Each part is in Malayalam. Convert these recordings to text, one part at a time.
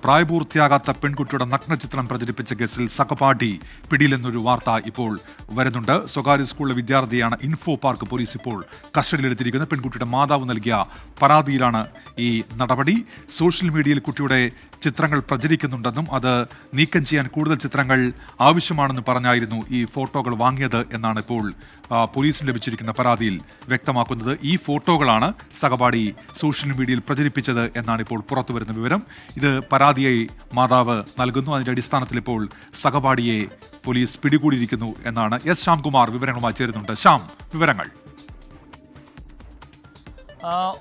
പ്രായപൂർത്തിയാകാത്ത പെൺകുട്ടിയുടെ നഗ്നചിത്രം പ്രചരിപ്പിച്ച കേസിൽ സഹപാഠി പിടിയിലെന്നൊരു വാർത്ത ഇപ്പോൾ വരുന്നുണ്ട്. സ്വകാര്യ സ്കൂളിലെ വിദ്യാർത്ഥിയാണ് ഇൻഫോ പാർക്ക് പോലീസ് ഇപ്പോൾ കസ്റ്റഡിയിലെടുത്തിരിക്കുന്നത്. പെൺകുട്ടിയുടെ മാതാവ് നൽകിയ പരാതിയിലാണ് ഈ നടപടി. സോഷ്യൽ മീഡിയയിൽ കുട്ടിയുടെ ചിത്രങ്ങൾ പ്രചരിക്കുന്നുണ്ടെന്നും അത് നീക്കം ചെയ്യാൻ കൂടുതൽ ചിത്രങ്ങൾ ആവശ്യമാണെന്ന് പറഞ്ഞായിരുന്നു ഈ ഫോട്ടോകൾ വാങ്ങിയത് എന്നാണ് ഇപ്പോൾ പോലീസിന് ലഭിച്ചിരിക്കുന്ന പരാതിയിൽ വ്യക്തമാക്കുന്നത്. ഈ ഫോട്ടോകളാണ് സഹപാഠി സോഷ്യൽ മീഡിയയിൽ പ്രചരിപ്പിച്ചത് എന്നാണ് ഇപ്പോൾ പുറത്തുവരുന്ന വിവരം. ഇത് പരാതിയായി മാതാവ് നൽകുന്നു. അതിന്റെ അടിസ്ഥാനത്തിൽ ഇപ്പോൾ സഹപാഠിയെ പോലീസ് പിടികൂടിയിരിക്കുന്നു എന്നാണ്. എസ് ശ്യാംകുമാർ വിവരങ്ങളുമായി ചേരുന്നുണ്ട്. ശ്യാം, വിവരങ്ങൾ.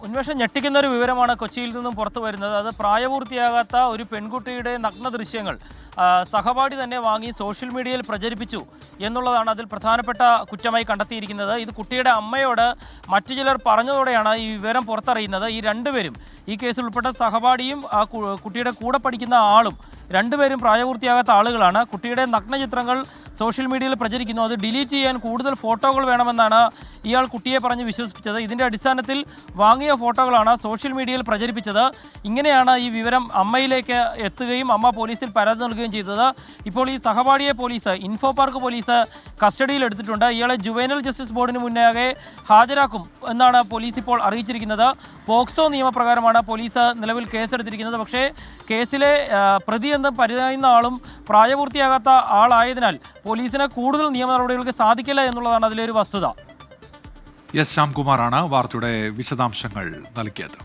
ഉന്മേഷം, ഞെട്ടിക്കുന്ന ഒരു വിവരമാണ് കൊച്ചിയിൽ നിന്നും പുറത്തു വരുന്നത്. അത് പ്രായപൂർത്തിയാകാത്ത ഒരു പെൺകുട്ടിയുടെ നഗ്ന ദൃശ്യങ്ങൾ സഹപാഠി തന്നെ വാങ്ങി സോഷ്യൽ മീഡിയയിൽ പ്രചരിപ്പിച്ചു എന്നുള്ളതാണ് അതിൽ പ്രധാനപ്പെട്ട കുറ്റമായി കണ്ടെത്തിയിരിക്കുന്നത്. ഇത് കുട്ടിയുടെ അമ്മയോട് മറ്റു ചിലർ പറഞ്ഞതോടെയാണ് ഈ വിവരം പുറത്തറിയുന്നത്. ഈ രണ്ടുപേരും, ഈ കേസിൽ ഉൾപ്പെട്ട സഹപാഠിയും ആ കുട്ടിയുടെ കൂടെ പഠിക്കുന്ന ആളും രണ്ടുപേരും പ്രായപൂർത്തിയാകാത്ത ആളുകളാണ്. കുട്ടിയുടെ നഗ്നചിത്രങ്ങൾ സോഷ്യൽ മീഡിയയിൽ പ്രചരിക്കുന്നു. അത് ഡിലീറ്റ് ചെയ്യാൻ കൂടുതൽ ഫോട്ടോകൾ വേണമെന്നാണ് ഇയാൾ കുട്ടിയെ പറഞ്ഞ് വിശ്വസിപ്പിച്ചത്. ഇതിൻ്റെ അടിസ്ഥാനത്തിൽ വാങ്ങിയ ഫോട്ടോകളാണ് സോഷ്യൽ മീഡിയയിൽ പ്രചരിപ്പിച്ചത്. ഇങ്ങനെയാണ് ഈ വിവരം അമ്മയിലേക്ക് എത്തുകയും അമ്മ പോലീസിൽ പരാതി നൽകുകയും ചെയ്തത്. ഇപ്പോൾ ഈ സഹപാഠിയെ പോലീസ്, ഇൻഫോ പാർക്ക് പോലീസ് കസ്റ്റഡിയിൽ എടുത്തിട്ടുണ്ട്. ഇയാളെ ജുവൈനൽ ജസ്റ്റിസ് ബോർഡിന് മുന്നേ ഹാജരാക്കും എന്നാണ് പോലീസ് ഇപ്പോൾ അറിയിച്ചിരിക്കുന്നത്. പോക്സോ നിയമപ്രകാരമാണ് പോലീസ് നിലവിൽ കേസെടുത്തിരിക്കുന്നത്. പക്ഷേ കേസിലെ പ്രതി എന്ന് പറയുന്ന ആളും പ്രായപൂർത്തിയാകാത്ത ആളായതിനാൽ പോലീസിന് കൂടുതൽ നിയമ നടപടികൾക്ക് സാധിക്കില്ല എന്നുള്ളതാണ് അതിലൊരു വസ്തുത. എസ് ശ്യാംകുമാറാണ് വാർത്തയുടെ വിശദാംശങ്ങൾ നൽകിയത്.